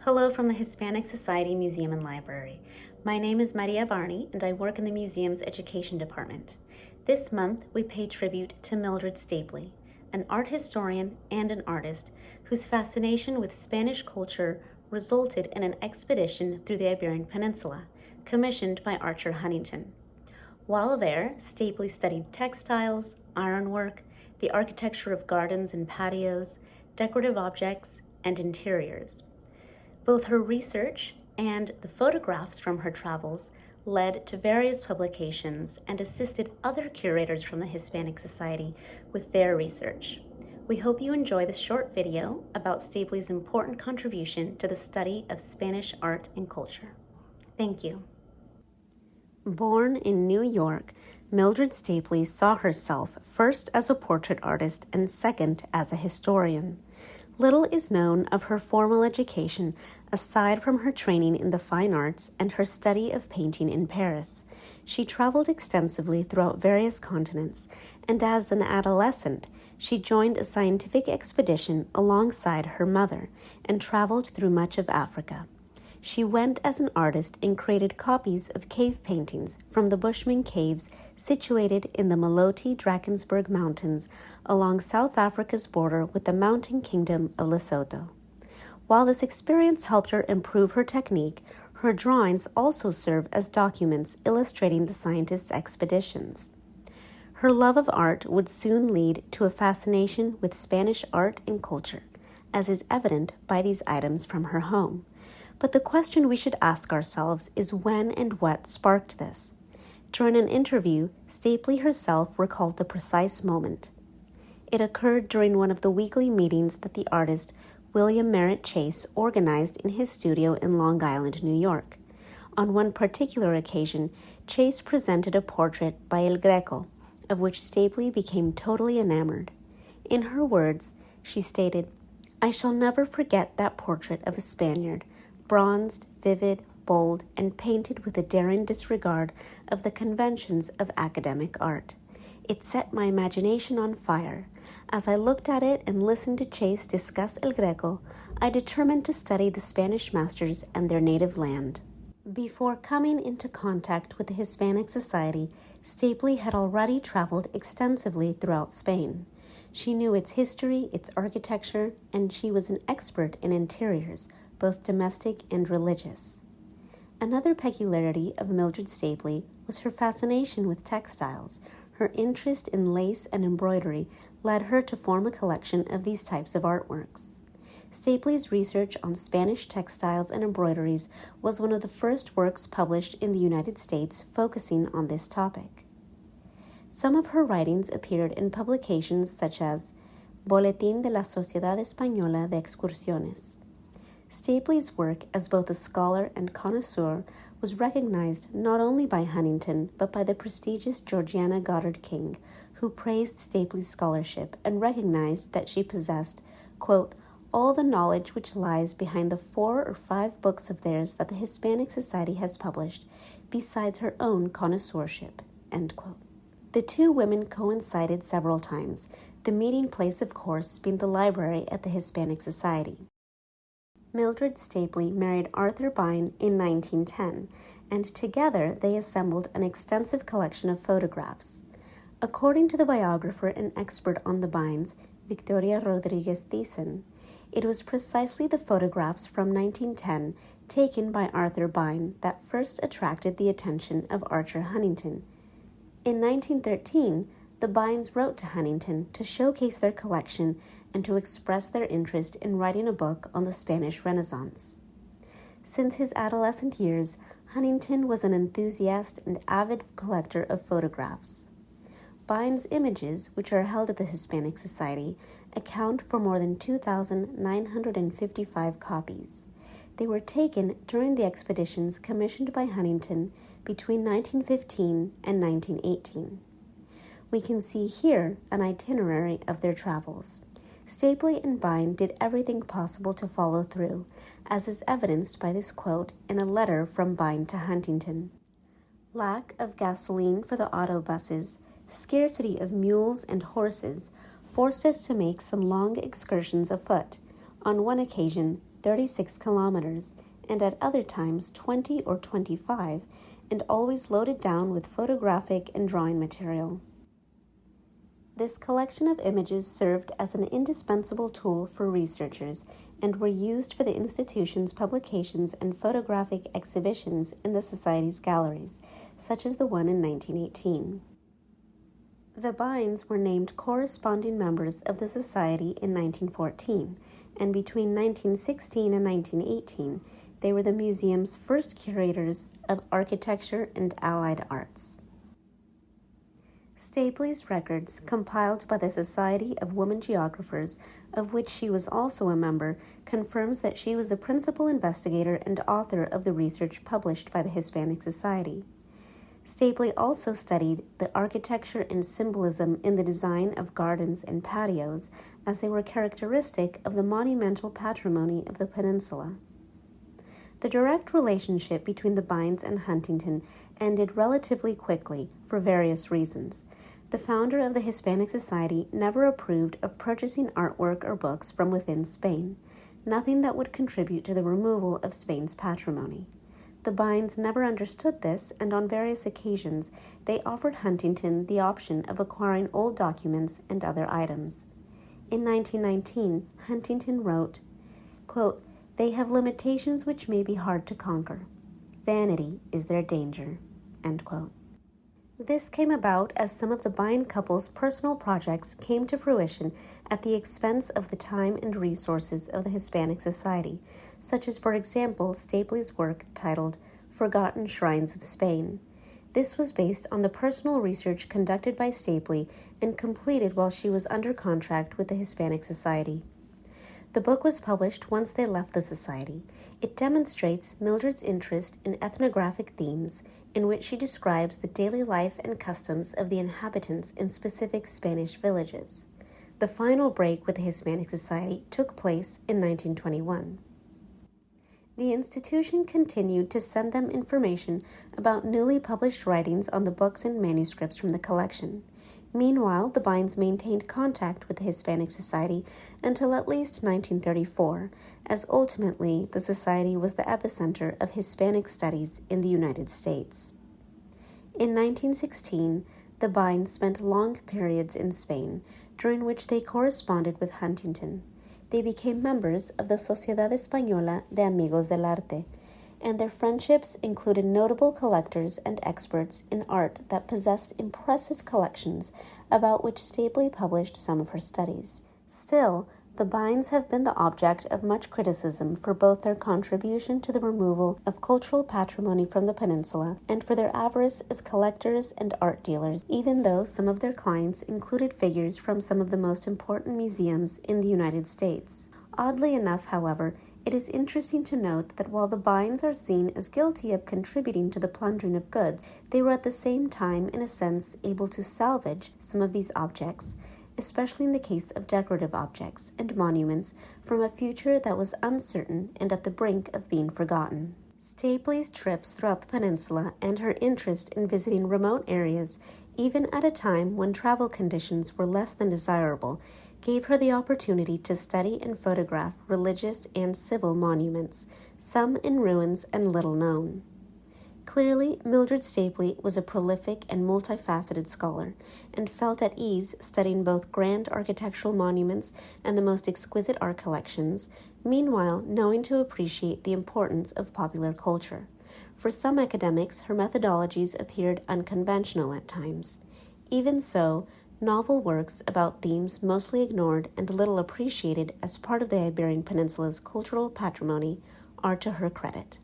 Hello from the Hispanic Society Museum and Library. My name is Maria Barney and I work in the museum's education department. This month we pay tribute to Mildred Stapley, an art historian and an artist whose fascination with Spanish culture resulted in an expedition through the Iberian Peninsula, commissioned by Archer Huntington. While there, Stapley studied textiles, ironwork, the architecture of gardens and patios, decorative objects, and interiors. Both her research and the photographs from her travels led to various publications and assisted other curators from the Hispanic Society with their research. We hope you enjoy this short video about Stapley's important contribution to the study of Spanish art and culture. Thank you. Born in New York, Mildred Stapley saw herself first as a portrait artist and second as a historian. Little is known of her formal education aside from her training in the fine arts and her study of painting in Paris. She traveled extensively throughout various continents, and as an adolescent, she joined a scientific expedition alongside her mother and traveled through much of Africa. She went as an artist and created copies of cave paintings from the Bushman Caves situated in the Maloti Drakensberg Mountains along South Africa's border with the mountain kingdom of Lesotho. While this experience helped her improve her technique, her drawings also serve as documents illustrating the scientist's expeditions. Her love of art would soon lead to a fascination with Spanish art and culture, as is evident by these items from her home. But the question we should ask ourselves is when and what sparked this. During an interview, Stapley herself recalled the precise moment. It occurred during one of the weekly meetings that the artist William Merritt Chase organized in his studio in Long Island, New York. On one particular occasion, Chase presented a portrait by El Greco, of which Stapley became totally enamored. In her words, she stated, "I shall never forget that portrait of a Spaniard, bronzed, vivid, bold, and painted with a daring disregard of the conventions of academic art. It set my imagination on fire. As I looked at it and listened to Chase discuss El Greco, I determined to study the Spanish masters and their native land." Before coming into contact with the Hispanic Society, Stapley had already traveled extensively throughout Spain. She knew its history, its architecture, and she was an expert in interiors, both domestic and religious. Another peculiarity of Mildred Stapley was her fascination with textiles. Her interest in lace and embroidery led her to form a collection of these types of artworks. Stapley's research on Spanish textiles and embroideries was one of the first works published in the United States focusing on this topic. Some of her writings appeared in publications such as Boletín de la Sociedad Española de Excursiones. Stapley's work as both a scholar and connoisseur was recognized not only by Huntington but by the prestigious Georgiana Goddard King, who praised Stapley's scholarship and recognized that she possessed, quote, "all the knowledge which lies behind the 4 or 5 books of theirs that the Hispanic Society has published, besides her own connoisseurship," end quote. The two women coincided several times, the meeting place, of course, being the library at the Hispanic Society. Mildred Stapley married Arthur Byne in 1910, and together they assembled an extensive collection of photographs. According to the biographer and expert on the Bynes, Victoria Rodriguez Thiessen, it was precisely the photographs from 1910 taken by Arthur Byne that first attracted the attention of Archer Huntington. In 1913, the Bynes wrote to Huntington to showcase their collection and to express their interest in writing a book on the Spanish Renaissance. Since his adolescent years, Huntington was an enthusiast and avid collector of photographs. Byne's images, which are held at the Hispanic Society, account for more than 2,955 copies. They were taken during the expeditions commissioned by Huntington between 1915 and 1918. We can see here an itinerary of their travels. Stapley and Byne did everything possible to follow through, as is evidenced by this quote in a letter from Byne to Huntington. "Lack of gasoline for the autobuses, scarcity of mules and horses, forced us to make some long excursions afoot. On one occasion, 36 kilometers, and at other times 20 or 25, and always loaded down with photographic and drawing material. This collection of images served as an indispensable tool for researchers and were used for the institution's publications and photographic exhibitions in the Society's galleries, such as the one in 1918. The Bynes were named corresponding members of the Society in 1914, and between 1916 and 1918, they were the museum's first curators of architecture and allied arts. Stapley's records, compiled by the Society of Women Geographers, of which she was also a member, confirms that she was the principal investigator and author of the research published by the Hispanic Society. Stapley also studied the architecture and symbolism in the design of gardens and patios, as they were characteristic of the monumental patrimony of the peninsula. The direct relationship between the Bynes and Huntington ended relatively quickly for various reasons. The founder of the Hispanic Society never approved of purchasing artwork or books from within Spain, nothing that would contribute to the removal of Spain's patrimony. The Bynes never understood this, and on various occasions they offered Huntington the option of acquiring old documents and other items. In 1919, Huntington wrote, quote, "They have limitations which may be hard to conquer. Vanity is their danger." End quote. This came about as some of the Byne couple's personal projects came to fruition at the expense of the time and resources of the Hispanic Society, such as, for example, Stapley's work titled Forgotten Shrines of Spain. This was based on the personal research conducted by Stapley and completed while she was under contract with the Hispanic Society. The book was published once they left the Society. It demonstrates Mildred's interest in ethnographic themes, in which she describes the daily life and customs of the inhabitants in specific Spanish villages. The final break with the Hispanic Society took place in 1921. The institution continued to send them information about newly published writings on the books and manuscripts from the collection. Meanwhile, the Bynes maintained contact with the Hispanic Society until at least 1934, as ultimately the Society was the epicenter of Hispanic studies in the United States. In 1916, the Bynes spent long periods in Spain, during which they corresponded with Huntington. They became members of the Sociedad Española de Amigos del Arte, and their friendships included notable collectors and experts in art that possessed impressive collections about which Stapley published some of her studies. Still, the Bynes have been the object of much criticism for both their contribution to the removal of cultural patrimony from the peninsula and for their avarice as collectors and art dealers, even though some of their clients included figures from some of the most important museums in the United States. Oddly enough, however, it is interesting to note that while the Bynes are seen as guilty of contributing to the plundering of goods, they were at the same time, in a sense, able to salvage some of these objects, especially in the case of decorative objects and monuments from a future that was uncertain and at the brink of being forgotten. Stapley's trips throughout the peninsula and her interest in visiting remote areas, even at a time when travel conditions were less than desirable, gave her the opportunity to study and photograph religious and civil monuments, some in ruins and little known. Clearly, Mildred Stapley was a prolific and multifaceted scholar, and felt at ease studying both grand architectural monuments and the most exquisite art collections, meanwhile knowing to appreciate the importance of popular culture. For some academics, her methodologies appeared unconventional at times. Even so, novel works about themes mostly ignored and little appreciated as part of the Iberian Peninsula's cultural patrimony are to her credit.